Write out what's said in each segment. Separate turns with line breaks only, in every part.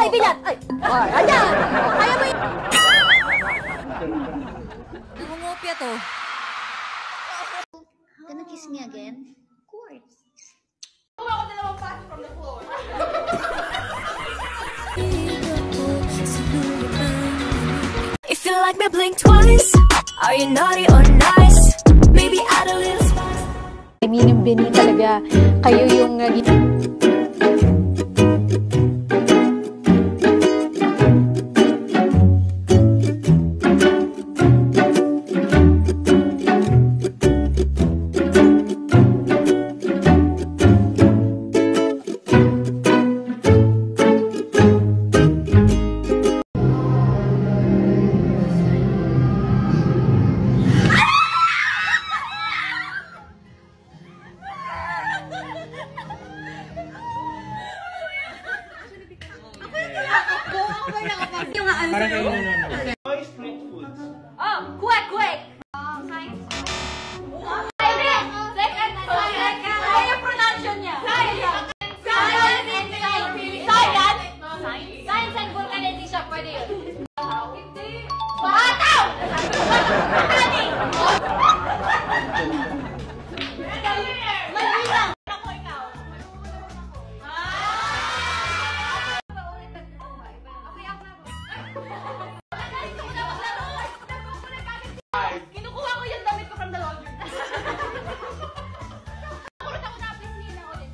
Ay, bilat! Ay! Ayan! Kaya mo yun! Nangungopia to.
Gonna kiss me again? Of course.
Ako dalawang pass from the floor.
If you like me, blink twice. Are you naughty or nice? Maybe add a little spice.
I mean, yung Bini talaga, kayo yung
Street foods.
Oh, quick, quick! Science. Ano yung pronunciation niya? Science and vulcanization, pwede yun. Bataw!
Kinukuha ko yung damit ko from the laundry. Kulot ako na, please, hindi na ulit.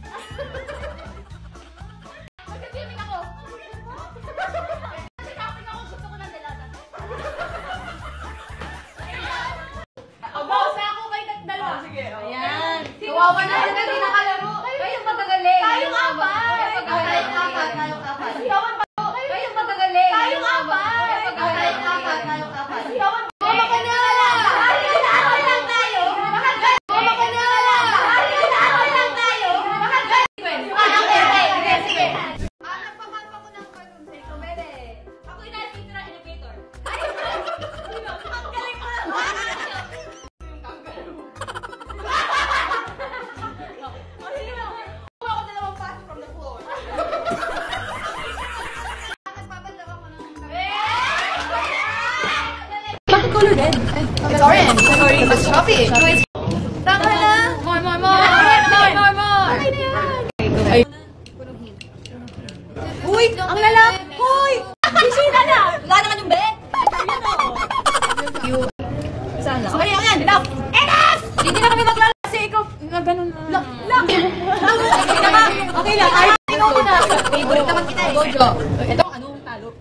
Mag-swimming ako. Kasi shopping ako, gusto ko ng delata. Boss, ako kay dalawa. Sige. Ayan.
Kawawa na rin ang pinakalaro.
Kayong magagaling.
Tayong apat. Tayong apat.
Siyawan pa.
Kayong magagaling.
Tayong apat.
Tayong apat.
Siyawan pa.
Mama ka na! Ako lang tayo! Mama ka na! Ako lang tayo! Sige.
Nagpapapa ko ng cartoon sa ikaw, Bere. Ako inalipin na elevator. Ang galing mo na. Yung tanggal. Kuha ko dalawang pass from the floor. Nagpapalala ko ng
Bakit color red?
It's orange. Sorry, it's coffee.
Tama na!
More.
Okay na yan! Ay. Uy! Ang lalaki! Uy! Bisita na!
Wala naman yung bed.
Saan na?
Okay, yan. Enough! Hindi na kami maglalaro kasi ikaw.
Ganun na.
Okay lang. Ay, tingnan mo na. Favorite naman kita eh.
Gojo. Ito, anong talo?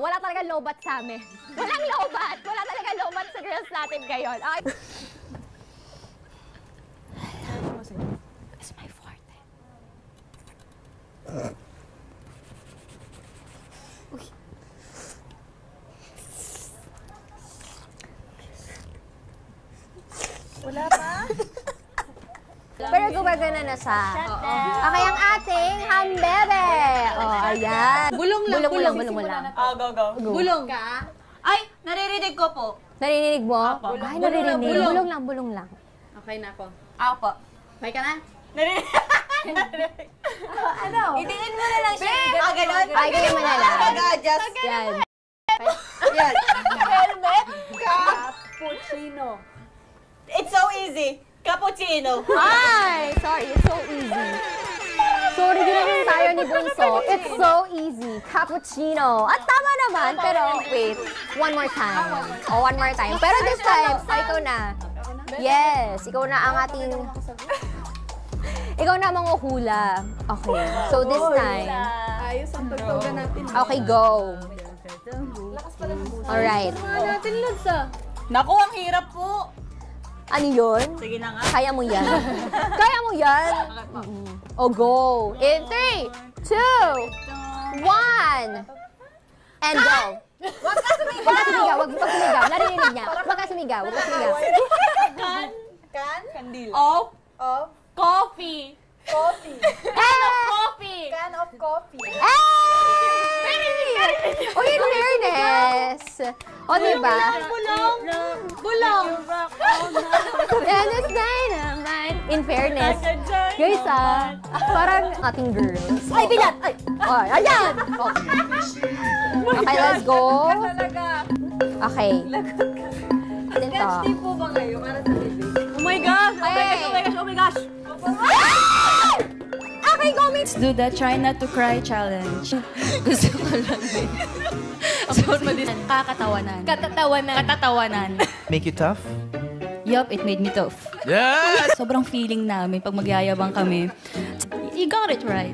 Wala talaga lobat sa amin. Walang lobat! Wala talaga lobat sa girls natin ngayon. Ay. It's my forte. Uy.
Wala pa?
Pero gumagana na siya. Okay, ang ating hambebe. Oh, ayan.
Bulong lang.
Bulong lang.
Go.
Bulong.
Ay, naririnig ko po.
Narinig mo? Ay, narinig. Bulong lang.
Okay na ako.
Ako po.
Okay ka na?
Ano? Itingin mo na lang siya. Ganon?
Ay, ganyan mo na lang.
Mag-adjust.
Yan.
Yan.
Helmet?
Cappuccino.
It's so easy. Cappuccino.
Ay, sorry. It's so easy. Sorry, ginagawa tayo ni Bunso. It's so easy. Cappuccino. At tama naman, pero wait. One more time. Oh, one more time. Pero this time, ikaw na. Yes, ikaw na ang ating... Ikaw na manguhula. Okay, so this time.
Ayos ang pagtugan natin.
Okay, go. Alright.
Natin Lods ah.
Naku, ang hirap po.
Ano yun?
Sige na nga.
Kaya mo yan. Kaya mo yan. O, go. In 3, 2, 1. And go.
Huwag ka sumigaw.
Huwag ka sumigaw. Huwag sumigaw. Narinig niya. Huwag ka sumigaw. Huwag ka sumigaw.
Can?
Kandila.
Of
Of
coffee.
coffee.
Can of coffee.
Can of coffee.
Hey! Uy, in fairness. Yes. O, diba?
Bulong!
That is dynamite. In fairness, guys, parang ating girls. Ay, bilat! Ay! Oh, ayan! Oh. Okay, let's go. Okay. Ito.
Po ba kayo para sa bibig? Oh my gosh! Oh my gosh! Oh my gosh! Oh my gosh!
Okay, go, Mitch.
Do the try not to cry challenge. Gusto ko lang din. Kakatawanan. Katatawanan.
Make you tough?
Yup, it made me tough.
Yeah!
Sobrang feeling namin pag magyayabang kami. You got it right.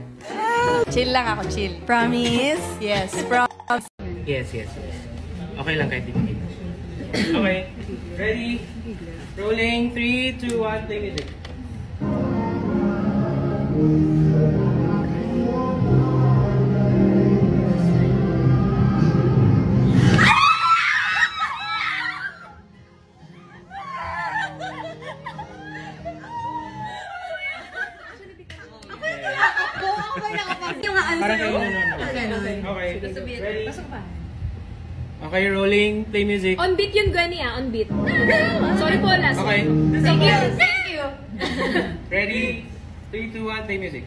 Chill lang ako, chill. Promise? Yes, promise.
Yes. Okay lang kahit hindi. Okay. Ready? Rolling. 3, 2, 1, play music. Parang kayo Okay. Ready? Okay, rolling. Play music.
On beat yun, Gwenny on beat. Sorry po, last
Okay.
Thank you!
Ready? 3, 2, 1, play music.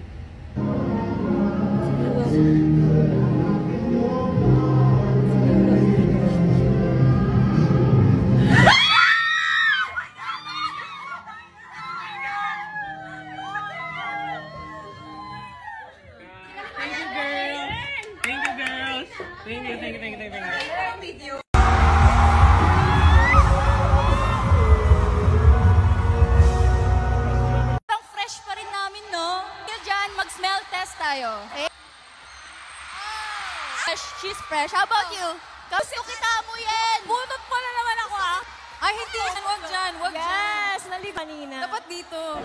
Thank you, girls. Thank you.
Parang fresh pa rin namin, no? Kaya dyan, mag-smell test tayo. Okay? Fresh, she's fresh. How about you? Kasi kita mo yan. Bunot pa na naman ako, ah. Ay, hindi. Huwag dyan.
Yes! Nalito kanina.
Dapat dito.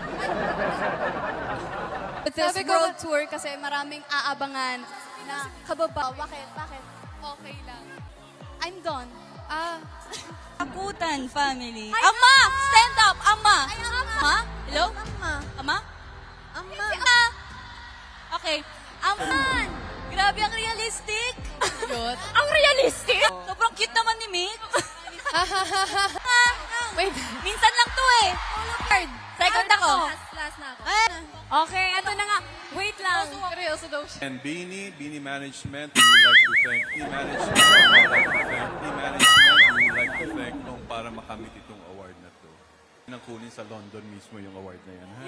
This world tour kasi maraming aabangan na kababa. Bakit? Okay lang. I'm done. Akutan family. Ama! Stand up! Ama! Ama? Hello? Ama? Okay. Aman! Grabe ang realistic. Cute. Ang realistic? Sobrang cute naman ni Mick. Wait. Minsan lang to eh. Third. Second ako. Last na ako.
Okay, ito na nga. Wait lang.
Seryoso daw siya.
And Beanie Management, we would like to thank we would like to thank nung para makamit itong award na to. Nang kunin sa London mismo yung award na yan, ha?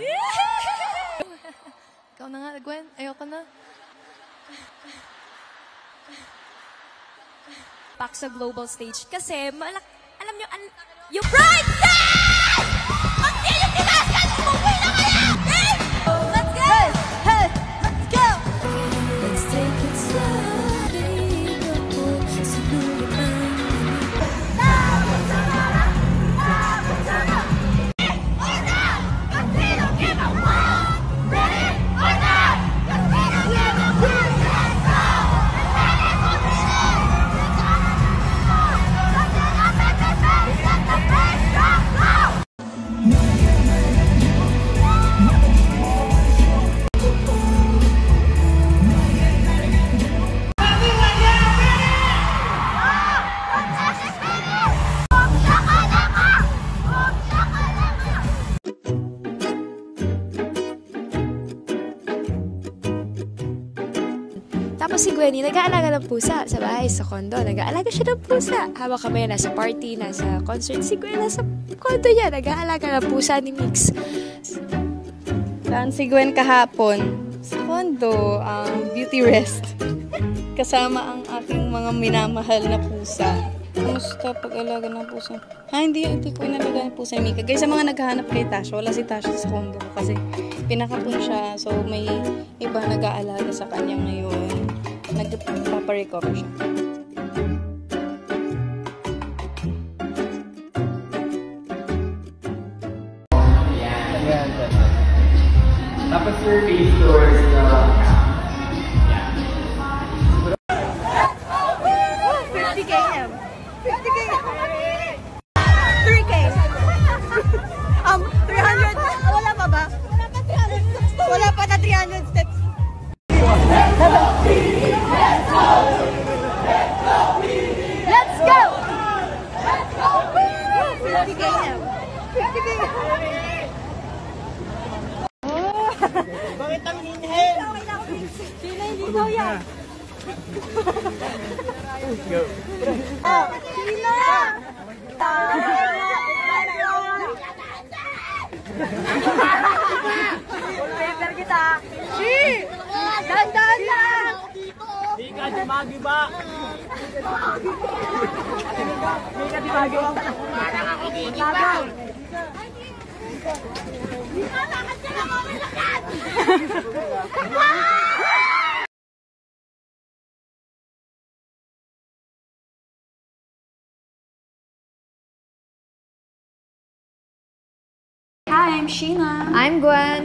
Ikaw na nga, Gwen. Ayoko na.
Back sa global stage. Kasi, alam nyo, yung bright side! Ang tilang tinasan! Umuwi na kaya!
Let's go! Hey! Let's go!
Let's take it slowly,
Tapos si Gwenny, nag-aalaga ng pusa sa bahay, sa condo. Nag-aalaga siya ng pusa. Habang kami nasa party, nasa concert, si Gwen nasa condo niya. Nag-aalaga ng pusa ni Mix.
Saan si Gwen kahapon? Sa condo, beauty rest. Kasama ang aking mga minamahal na pusa. Kumusta pag-alaga ng pusa? Hindi ko inalaga ng pusa ni Mika. Guys, sa mga naghahanap kay Tasha, wala si Tasha sa condo ko kasi pinakapon siya. So, may iba nag-aalaga sa kanya ngayon. Nagpaparecover siya.
Tapos your face towards the...
50 km. 50 km. 3K. 300. Wala pa ba? Wala pa na 300 steps.
Let's
Ikaw yan. Go.
Paper kita. Dandan lang.
Hindi ka di magiba. Hindi ka di magiba. Parang ako gigiba.
Lakad ka lang, Owen, lakad!
Hi, I'm Sheena.
I'm Gwen.